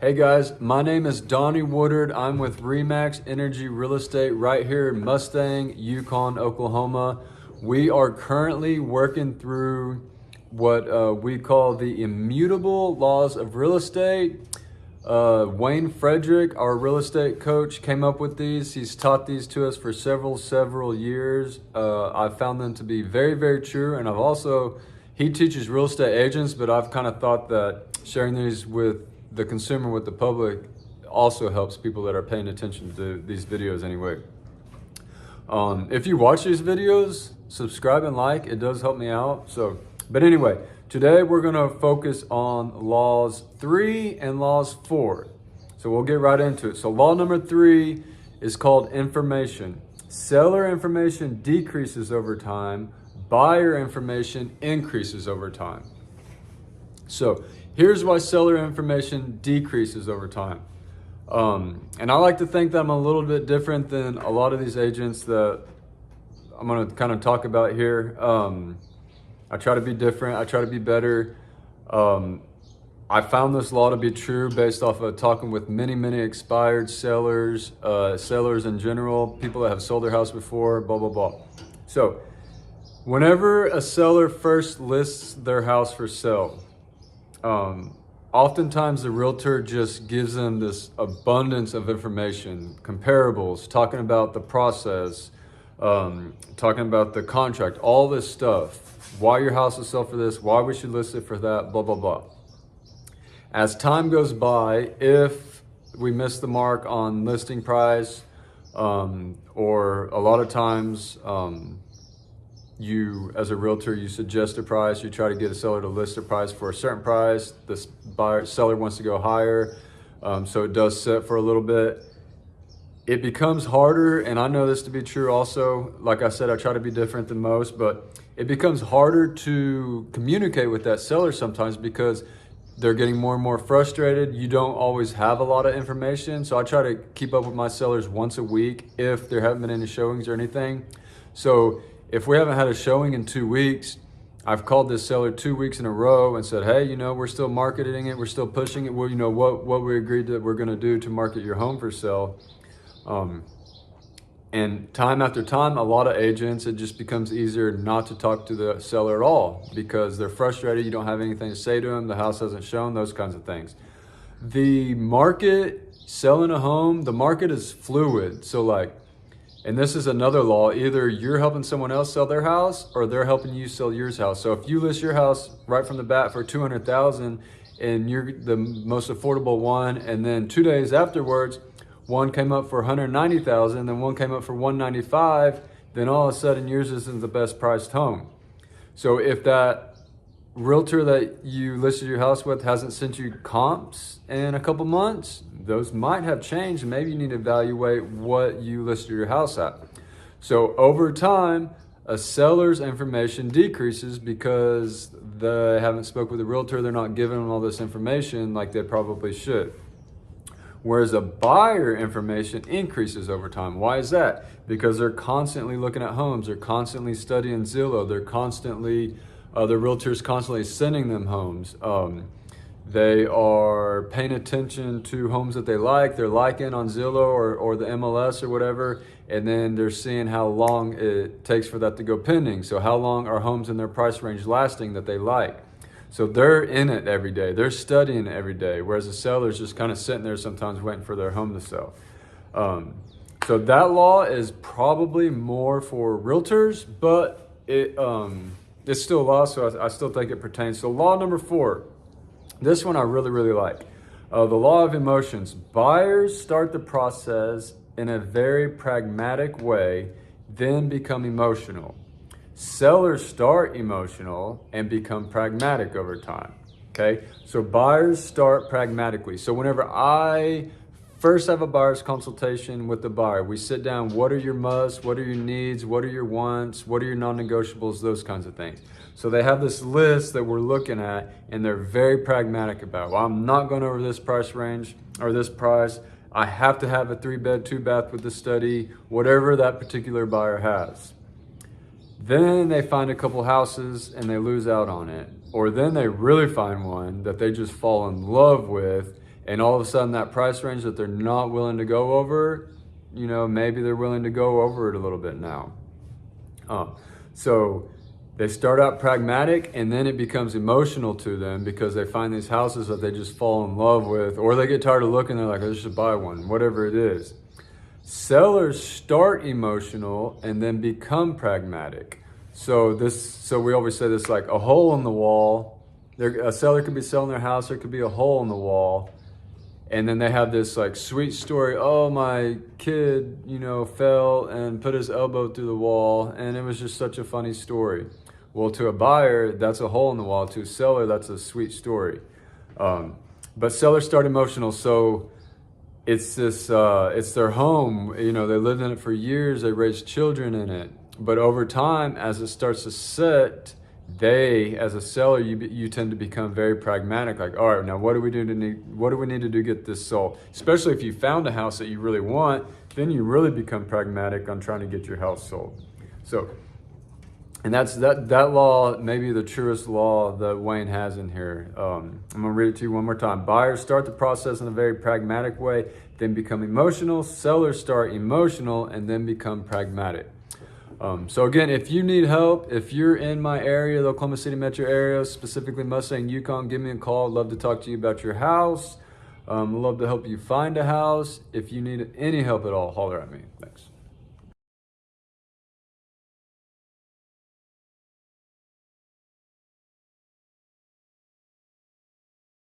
Hey guys, my name is Donnie Woodard. I'm with Remax Energy Real Estate right here in Mustang, Yukon, Oklahoma. We are currently working through what we call the immutable laws of real estate. Wayne Frederick, our real estate coach, came up with these. He's taught these to us for several years. I've found them to be very true, and he teaches real estate agents, but I've kind of thought that sharing these with the consumer, with the public, also helps people that are paying attention to these videos anyway. If you watch these videos, subscribe and like, it does help me out. But anyway, today we're gonna focus on laws 3 and laws 4. So we'll get right into it. So law number 3 is called information. Seller information decreases over time, buyer information increases over time. So here's why seller information decreases over time. And I like to think that I'm a little bit different than a lot of these agents that I'm gonna kind of talk about here. I try to be different, I try to be better. I found this law to be true based off of talking with many expired sellers, sellers in general, people that have sold their house before, blah, blah, blah. So whenever a seller first lists their house for sale, oftentimes the realtor just gives them this abundance of information, comparables, talking about the process, talking about the contract, all this stuff, why your house is sold for this, why we should list it for that, blah, blah, blah. As time goes by, if we miss the mark on listing price, or a lot of times, you, as a realtor, you suggest a price, you try to get a seller to list a price for a certain price, the seller wants to go higher, so it does sit for a little bit. It becomes harder, and I know this to be true also. Like I said, I try to be different than most, but it becomes harder to communicate with that seller sometimes because they're getting more and more frustrated. You don't always have a lot of information, so I try to keep up with my sellers once a week if there haven't been any showings or anything. So if we haven't had a showing in 2 weeks, I've called this seller 2 weeks in a row and said, hey, we're still marketing it, we're still pushing it. Well, what we agreed that we're gonna do to market your home for sale. And time after time, a lot of agents, it just becomes easier not to talk to the seller at all because they're frustrated, you don't have anything to say to them, the house hasn't shown, those kinds of things. The market, selling a home, the market is fluid. So and this is another law, either you're helping someone else sell their house or they're helping you sell your house. So if you list your house right from the bat for $200,000 and you're the most affordable one, and then 2 days afterwards, one came up for $190,000, then one came up for $195,000, then all of a sudden yours isn't the best priced home. So if that realtor that you listed your house with hasn't sent you comps in a couple months, those might have changed. Maybe you need to evaluate what you listed your house at. So over time, a seller's information decreases because they haven't spoke with a realtor. They're not giving them all this information like they probably should. Whereas a buyer information increases over time. Why is that? Because they're constantly looking at homes. They're constantly studying Zillow. They're constantly, the realtor's constantly sending them homes. They are paying attention to homes that they like. They're liking on Zillow or the MLS or whatever. And then they're seeing how long it takes for that to go pending. So how long are homes in their price range lasting that they like? So they're in it every day. They're studying it every day, whereas the seller's just kind of sitting there sometimes waiting for their home to sell. So that law is probably more for realtors, but it's still a law, so I still think it pertains. So law number 4, this one I really like. The law of emotions. Buyers start the process in a very pragmatic way, then become emotional. Sellers start emotional and become pragmatic over time, okay? So buyers start pragmatically. So whenever I first have a buyer's consultation with the buyer, we sit down, what are your musts, what are your needs, what are your wants, what are your non-negotiables, those kinds of things. So they have this list that we're looking at and they're very pragmatic about, well, I'm not going over this price range or this price. I have to have a 3-bed, 2-bath with the study, whatever that particular buyer has. Then they find a couple houses and they lose out on it. Or then they really find one that they just fall in love with And all of a sudden that price range that they're not willing to go over, maybe they're willing to go over it a little bit now. So they start out pragmatic, and then it becomes emotional to them because they find these houses that they just fall in love with, or they get tired of looking, they're like, I should buy one, whatever it is. Sellers start emotional and then become pragmatic. So we always say this, like a hole in the wall. A seller could be selling their house, there could be a hole in the wall. And then they have this like sweet story. Oh, my kid, fell and put his elbow through the wall, and it was just such a funny story. Well, to a buyer, that's a hole in the wall. To a seller, that's a sweet story. But sellers start emotional, so it's their home. They lived in it for years. They raised children in it. But over time, as it starts to set, as a seller, you tend to become very pragmatic. Like, all right, now what do we need to do to get this sold? Especially if you found a house that you really want, then you really become pragmatic on trying to get your house sold. So, and that law, maybe the truest law that Wayne has in here. I'm gonna read it to you one more time. Buyers start the process in a very pragmatic way, then become emotional. Sellers start emotional and then become pragmatic. So again, if you need help, if you're in my area, the Oklahoma City metro area, specifically Mustang, Yukon, give me a call. I'd love to talk to you about your house. I'd love to help you find a house. If you need any help at all, holler at me. Thanks.